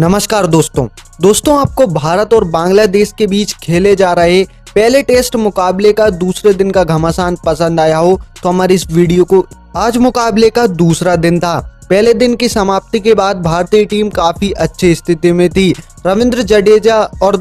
नमस्कार दोस्तों आपको भारत और बांग्लादेश के बीच खेले जा रहे पहले टेस्ट मुकाबले का दूसरे दिन का घमासान पसंद आया हो तो हमारी इस वीडियो को। आज मुकाबले का दूसरा दिन था। पहले दिन की समाप्ति के बाद भारतीय टीम काफी अच्छी स्थिति में थी। रविंद्र जडेजा और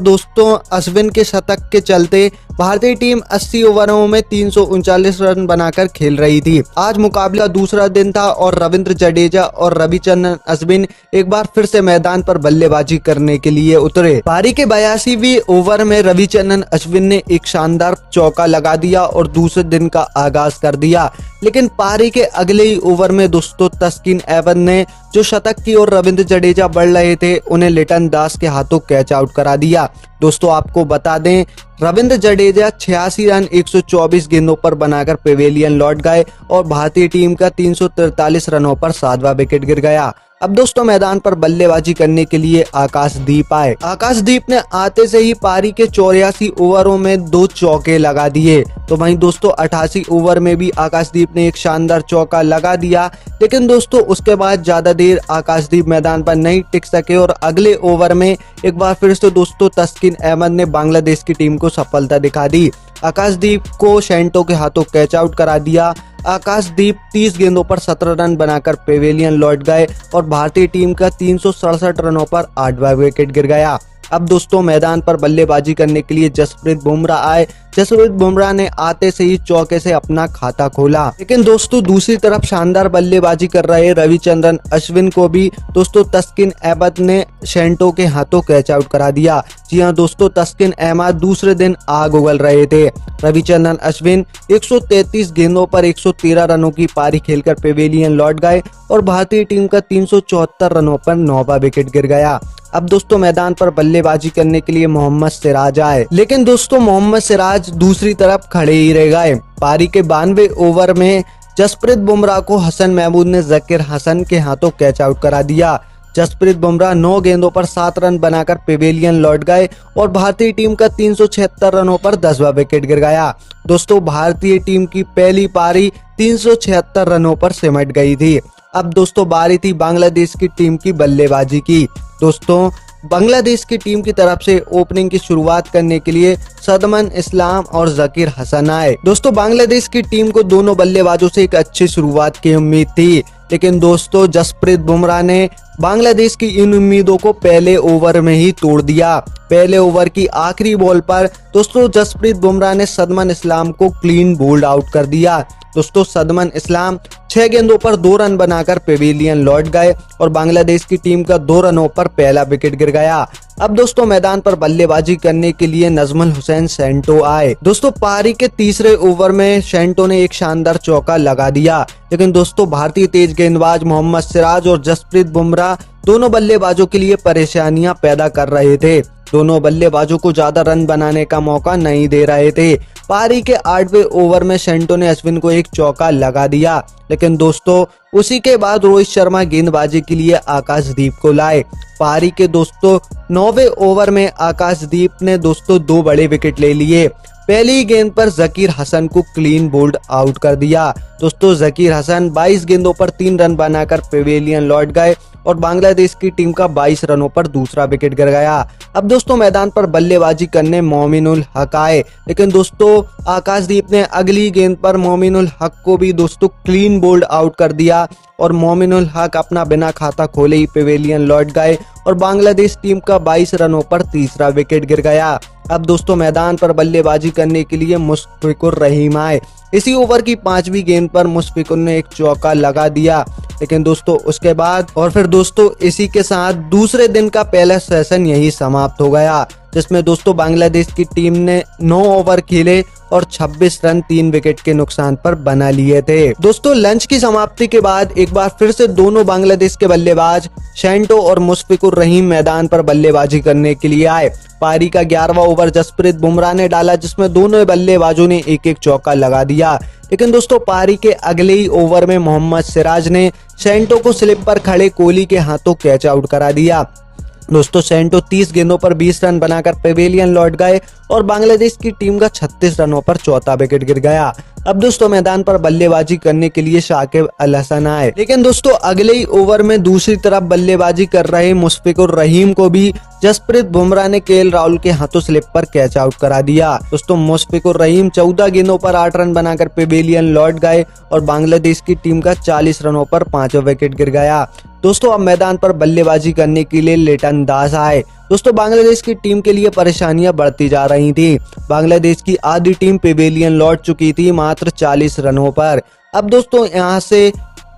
अश्विन के शतक के चलते भारतीय टीम 80 ओवरों में 339 रन बनाकर खेल रही थी। आज मुकाबला दूसरा दिन था और रविंद्र जडेजा और रविचंद्रन अश्विन एक बार फिर से मैदान पर बल्लेबाजी करने के लिए उतरे। पारी के 82वें ओवर में रविचंद्रन अश्विन ने एक शानदार चौका लगा दिया और दूसरे दिन का आगाज कर दिया। लेकिन पारी के अगले ही ओवर में तस्किन अहमद ने जो शतक की और रविंद्र जडेजा बढ़ रहे थे उन्हें लिटन दास के हाथों कैच आउट करा दिया। दोस्तों आपको बता दें, रविंद्र जडेजा 86 रन 124 गेंदों पर बनाकर पेवेलियन लौट गए और भारतीय टीम का 343 रनों पर 7वां विकेट गिर गया। अब दोस्तों मैदान पर बल्लेबाजी करने के लिए आकाशदीप आए। आकाशदीप ने आते से ही पारी के 84 ओवरों में 2 चौके लगा दिए। तो वहीं दोस्तों 88 ओवर में भी आकाशदीप ने एक शानदार चौका लगा दिया। लेकिन दोस्तों उसके बाद ज्यादा देर आकाशदीप मैदान पर नहीं टिक सके और अगले ओवर में एक बार फिर से तस्किन अहमद ने बांग्लादेश की टीम को सफलता दिखा दी। आकाशदीप को शेंटो के हाथों कैच आउट करा दिया। आकाशदीप 30 गेंदों पर 17 रन बनाकर पेवेलियन लौट गए और भारतीय टीम का 367 रनों पर 8वां विकेट गिर गया। अब दोस्तों मैदान पर बल्लेबाजी करने के लिए जसप्रीत बुमराह आए। जसप्रीत बुमराह ने आते से ही चौके से अपना खाता खोला। लेकिन दोस्तों दूसरी तरफ शानदार बल्लेबाजी कर रहे रविचंद्रन अश्विन को भी तस्किन अहमद ने शेंटो के हाथों कैच आउट करा दिया। जी हां दोस्तों, तस्किन अहमद दूसरे दिन आग उगल रहे थे। रविचंद्रन अश्विन 133 गेंदों पर 113 रनों की पारी खेलकर पेवेलियन लौट गए और भारतीय टीम का 374 रनों पर 9वां विकेट गिर गया। अब दोस्तों मैदान पर बल्लेबाजी करने के लिए मोहम्मद सिराज आए। लेकिन दोस्तों मोहम्मद सिराज दूसरी तरफ खड़े ही रह गए। पारी के 92 ओवर में जसप्रीत बुमराह को हसन महमूद ने जकीर हसन के हाथों कैच आउट करा दिया। जसप्रीत बुमराह 9 गेंदों पर 7 रन बनाकर पेवेलियन लौट गए और भारतीय टीम का 376 रनों पर 10वां विकेट गिर गया। दोस्तों भारतीय टीम की पहली पारी 376 रनों पर सिमट गई थी। अब दोस्तों बारी थी बांग्लादेश की टीम की बल्लेबाजी की। दोस्तों बांग्लादेश की टीम की तरफ से ओपनिंग की शुरुआत करने के लिए सदमन इस्लाम और जकीर हसन आए। दोस्तों बांग्लादेश की टीम को दोनों बल्लेबाजों से एक अच्छी शुरुआत की उम्मीद थी। लेकिन दोस्तों जसप्रीत बुमराह ने बांग्लादेश की इन उम्मीदों को पहले ओवर में ही तोड़ दिया। पहले ओवर की आखिरी बॉल पर दोस्तों जसप्रीत बुमराह ने सदमन इस्लाम को क्लीन बोल्ड आउट कर दिया। दोस्तों सदमन इस्लाम 6 गेंदों पर 2 रन बनाकर पेवेलियन लौट गए और बांग्लादेश की टीम का 2 रनों पर पहला विकेट गिर गया। अब दोस्तों मैदान पर बल्लेबाजी करने के लिए नजमुल हुसैन शेंटो आए। दोस्तों पारी के तीसरे ओवर में शेंटो ने एक शानदार चौका लगा दिया। लेकिन दोस्तों भारतीय तेज गेंदबाज मोहम्मद सिराज और जसप्रीत बुमराह दोनों बल्लेबाजों के लिए परेशानियां पैदा कर रहे थे। दोनों बल्लेबाजों को ज्यादा रन बनाने का मौका नहीं दे रहे थे। पारी के 8वें ओवर में शेंटो ने अश्विन को एक चौका लगा दिया। लेकिन दोस्तों उसी के बाद रोहित शर्मा गेंदबाजी के लिए आकाशदीप को लाए। पारी के 9वें ओवर में आकाशदीप ने 2 बड़े विकेट ले लिए। पहली गेंद पर जकीर हसन को क्लीन बोल्ड आउट कर दिया। दोस्तों जकीर हसन 22 गेंदों पर 3 रन बनाकर पेवेलियन लौट गए और बांग्लादेश की टीम का 22 रनों पर दूसरा विकेट गिर गया। अब दोस्तों मैदान पर बल्लेबाजी करने मोमिनुल हक आए। लेकिन दोस्तों आकाशदीप ने अगली गेंद पर मोमिनुल हक को भी दोस्तों क्लीन बोल्ड आउट कर दिया और मोमिनुल हक अपना बिना खाता खोले ही पेवेलियन लौट गए और बांग्लादेश टीम का 22 रनों पर तीसरा विकेट गिर गया। अब दोस्तों मैदान पर बल्लेबाजी करने के लिए मुशफिकुर रहीम आए। इसी ओवर की 5वीं गेंद पर मुशफिकुर ने एक चौका लगा दिया। लेकिन दोस्तों उसके बाद और फिर दोस्तों इसी के साथ दूसरे दिन का पहला सेशन यही समाप्त हो गया, जिसमें दोस्तों बांग्लादेश की टीम ने 9 ओवर खेले और 26 रन 3 विकेट के नुकसान पर बना लिए थे। दोस्तों लंच की समाप्ति के बाद एक बार फिर से दोनों बांग्लादेश के बल्लेबाज शेंटो और मुशफिकुर रहीम मैदान पर बल्लेबाजी करने के लिए आए। पारी का 11वां ओवर जसप्रीत बुमराह ने डाला, जिसमें दोनों बल्लेबाजों ने एक एक चौका लगा दिया। लेकिन दोस्तों पारी के अगले ही ओवर में मोहम्मद सिराज ने शेंटो को स्लिप पर खड़े कोहली के हाथों कैच आउट करा दिया। दोस्तों शेंटो 30 गेंदों पर 20 रन बनाकर पेवेलियन लौट गए और बांग्लादेश की टीम का 36 रनों पर चौथा विकेट गिर गया। अब दोस्तों मैदान पर बल्लेबाजी करने के लिए शाकिब अल हसन आए, लेकिन दोस्तों अगले ही ओवर में दूसरी तरफ बल्लेबाजी कर रहे मुशफिकुर रहीम को भी जसप्रीत बुमराह ने केएल राहुल के हाथों स्लिप पर कैच आउट करा दिया। दोस्तों मुशफिकुर रहीम 14 गेंदों पर 8 रन बनाकर पेवेलियन लौट गए और बांग्लादेश की टीम का 40 रनों पर 5वां विकेट गिर गया। दोस्तों अब मैदान पर बल्लेबाजी करने के लिए लिटन दास आए। दोस्तों बांग्लादेश की टीम के लिए परेशानियां बढ़ती जा रही थी। बांग्लादेश की आधी टीम पेवेलियन लौट चुकी थी मात्र 40 रनों पर। अब दोस्तों यहां से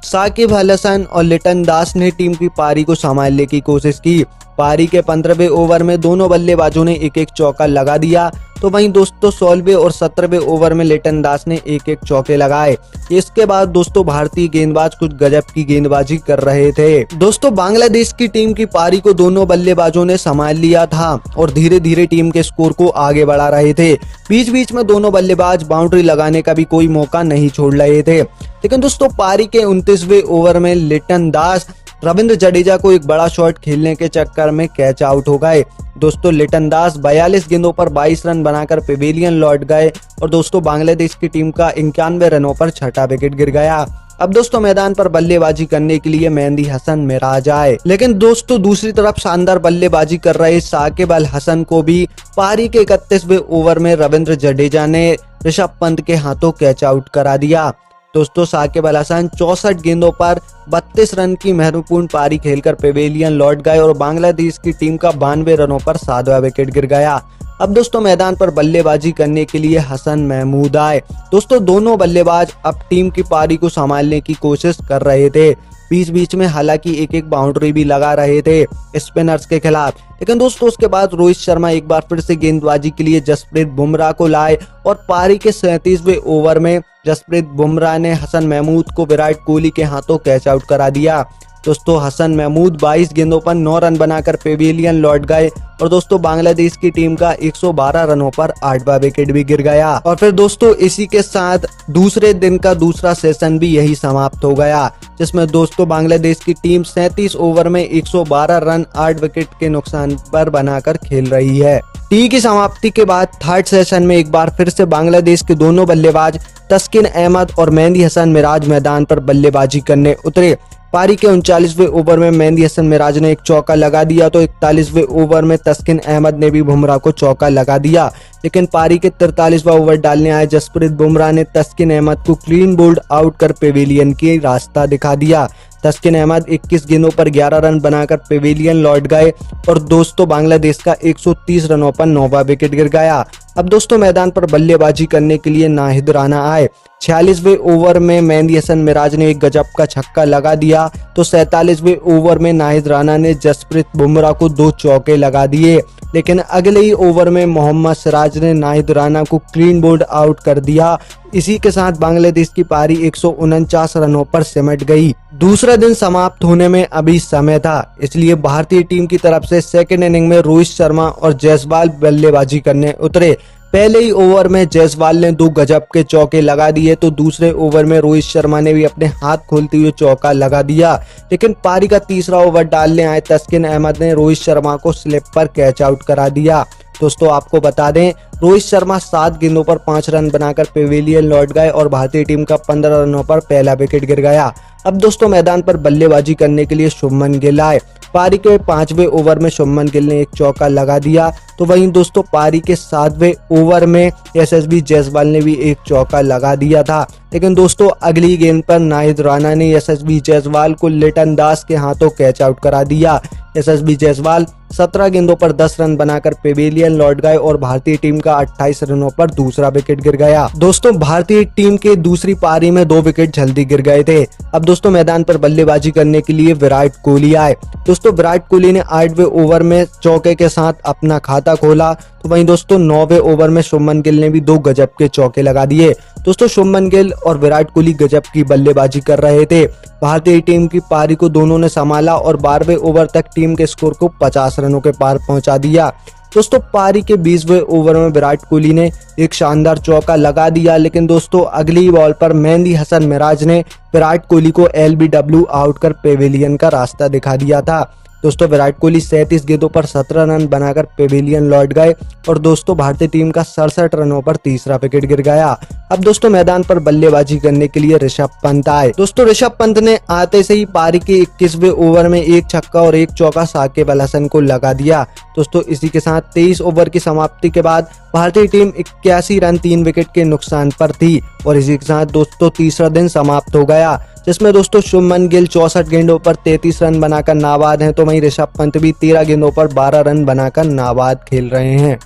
शाकिब अल हसन और लिटन दास ने टीम की पारी को संभालने की कोशिश की। पारी के 15वें ओवर में दोनों बल्लेबाजों ने एक एक चौका लगा दिया, तो वहीं दोस्तों 16वें और 17वें ओवर में लिटन दास ने एक एक चौके लगाए। इसके बाद दोस्तों भारतीय गेंदबाज कुछ गजब की गेंदबाजी कर रहे थे। दोस्तों बांग्लादेश की टीम की पारी को दोनों बल्लेबाजों ने संभाल लिया था और धीरे धीरे टीम के स्कोर को आगे बढ़ा रहे थे। बीच बीच में दोनों बल्लेबाज बाउंड्री लगाने का भी कोई मौका नहीं छोड़ रहे थे, लेकिन दोस्तों पारी के 29वें ओवर में लिटन दास रविंद्र जडेजा को एक बड़ा शॉट खेलने के चक्कर में कैच आउट हो गए। दोस्तों लिटन दास 42 गेंदों पर 22 रन बनाकर पेवेलियन लौट गए और दोस्तों बांग्लादेश की टीम का 91 रनों पर 6वां विकेट गिर गया। अब दोस्तों मैदान पर बल्लेबाजी करने के लिए मेहंदी हसन मिराज आए, लेकिन दोस्तों दूसरी तरफ शानदार बल्लेबाजी कर रहे शाकिब अल हसन को भी पारी के 31वें ओवर में रविंद्र जडेजा ने ऋषभ पंत के हाथों कैच आउट करा दिया। दोस्तों शाकिब अल हसन 64 गेंदों पर 32 रन की महत्वपूर्ण पारी खेलकर पेवेलियन लौट गए और बांग्लादेश की टीम का 92 रनों पर 7वां विकेट गिर गया। अब दोस्तों मैदान पर बल्लेबाजी करने के लिए हसन महमूद आए। दोस्तों दोनों बल्लेबाज अब टीम की पारी को संभालने की कोशिश कर रहे थे। बीच बीच में हालांकि एक एक बाउंड्री भी लगा रहे थे स्पिनर्स के खिलाफ, लेकिन दोस्तों उसके बाद रोहित शर्मा एक बार फिर से गेंदबाजी के लिए जसप्रीत बुमराह को लाए और पारी के 37वें ओवर में जसप्रीत बुमराह ने हसन महमूद को विराट कोहली के हाथों कैच आउट करा दिया। दोस्तों हसन महमूद 22 गेंदों पर 9 रन बनाकर पेवेलियन लौट गए और दोस्तों बांग्लादेश की टीम का 112 रनों पर 8वां विकेट भी गिर गया। और फिर दोस्तों इसी के साथ दूसरे दिन का दूसरा सेशन भी यही समाप्त हो गया, जिसमें दोस्तों बांग्लादेश की टीम 37 ओवर में 112 रन 8 विकेट के नुकसान पर बनाकर खेल रही है। टी की समाप्ति के बाद थर्ड सेशन में एक बार फिर से बांग्लादेश के दोनों बल्लेबाज तस्किन अहमद और मेहंदी हसन मिराज मैदान पर बल्लेबाजी करने उतरे। पारी के 39वें ओवर में मेहंदी हसन मिराज ने एक चौका लगा दिया, तो 41वें ओवर में तस्किन अहमद ने भी बुमराह को चौका लगा दिया, लेकिन पारी के 43वां ओवर डालने आए जसप्रीत बुमराह ने तस्किन अहमद को क्लीन बोल्ड आउट कर पेवेलियन की रास्ता दिखा दिया। तस्किन अहमद 21 गेंदों पर 11 रन बनाकर पेवेलियन लौट गए और दोस्तों बांग्लादेश का 130 रनों पर 9वां विकेट गिर गया। अब दोस्तों मैदान पर बल्लेबाजी करने के लिए नाहिद राणा आए। 46वें ओवर में मेहंदी हसन मिराज ने एक गजब का छक्का लगा दिया, तो 47वें ओवर में नाहिद राणा ने जसप्रीत बुमराह को 2 चौके लगा दिए, लेकिन अगले ही ओवर में मोहम्मद सिराज ने नाहिद राणा को क्लीन बोल्ड आउट कर दिया। इसी के साथ बांग्लादेश की पारी 149 रनों पर सिमट गई। दूसरा दिन समाप्त होने में अभी समय था, इसलिए भारतीय टीम की तरफ से सेकेंड इनिंग में रोहित शर्मा और जायसवाल बल्लेबाजी करने उतरे। पहले ही ओवर में जायसवाल ने 2 गजब के चौके लगा दिए, तो दूसरे ओवर में रोहित शर्मा ने भी अपने हाथ खोलते हुए चौका लगा दिया, लेकिन पारी का तीसरा ओवर डालने आए तस्किन अहमद ने रोहित शर्मा को स्लिप पर कैच आउट करा दिया। दोस्तों आपको बता दें रोहित शर्मा 7 गेंदों पर 5 रन बनाकर पेवेलियन लौट गए और भारतीय टीम का 15 रनों पर पहला विकेट गिर गया। अब दोस्तों मैदान पर बल्लेबाजी करने के लिए शुभमन गिल आए। पारी के 5वें ओवर में शुभमन गिल ने एक चौका लगा दिया, तो वहीं दोस्तों पारी के 7वें ओवर में यशस्वी जायसवाल ने भी एक चौका लगा दिया था, लेकिन दोस्तों अगली गेंद पर नाहिद राणा ने यशस्वी जायसवाल को लिटन दास के हाथों कैच आउट करा दिया। यशस्वी जायसवाल 17 गेंदों पर 10 रन बनाकर पेवेलियन लौट गए और भारतीय टीम का 28 रनों पर दूसरा विकेट गिर गया। दोस्तों भारतीय टीम के दूसरी पारी में 2 विकेट जल्दी गिर गए थे। अब दोस्तों मैदान पर बल्लेबाजी करने के लिए विराट कोहली आए। दोस्तों विराट कोहली ने 8वें ओवर में चौके के साथ अपना खाता खोला, तो वहीं दोस्तों 9वें ओवर में शुभमन गिल ने भी 2 गजब के चौके लगा दिए। दोस्तों शुभमन गिल और विराट कोहली गजब की बल्लेबाजी कर रहे थे। भारतीय टीम की पारी को दोनों ने संभाला और 12वें ओवर तक टीम के स्कोर को 50 रनों के पार पहुंचा दिया। दोस्तों पारी के 20वें ओवर में विराट कोहली ने एक शानदार चौका लगा दिया, लेकिन दोस्तों अगली बॉल पर मेहंदी हसन मिराज ने विराट कोहली को LBW आउट कर पेवेलियन का रास्ता दिखा दिया था। दोस्तों विराट कोहली 37 गेंदों पर 17 रन बनाकर पेवेलियन लौट गए और दोस्तों भारतीय टीम का 67 रनों पर तीसरा विकेट गिर गया। अब दोस्तों मैदान पर बल्लेबाजी करने के लिए ऋषभ पंत आए। दोस्तों ऋषभ पंत ने आते से ही पारी के 21वें ओवर में एक छक्का और एक चौका साकिब अल हसन को लगा दिया। दोस्तों इसी के साथ 23 ओवर की समाप्ति के बाद भारतीय टीम 81 रन 3 विकेट के नुकसान पर थी और इसी के साथ दोस्तों तीसरा दिन समाप्त हो गया, जिसमें दोस्तों शुभमन गिल 64 गेंदों पर 33 रन बनाकर नाबाद हैं, तो वहीं ऋषभ पंत भी 13 गेंदों पर 12 रन बनाकर नाबाद खेल रहे हैं।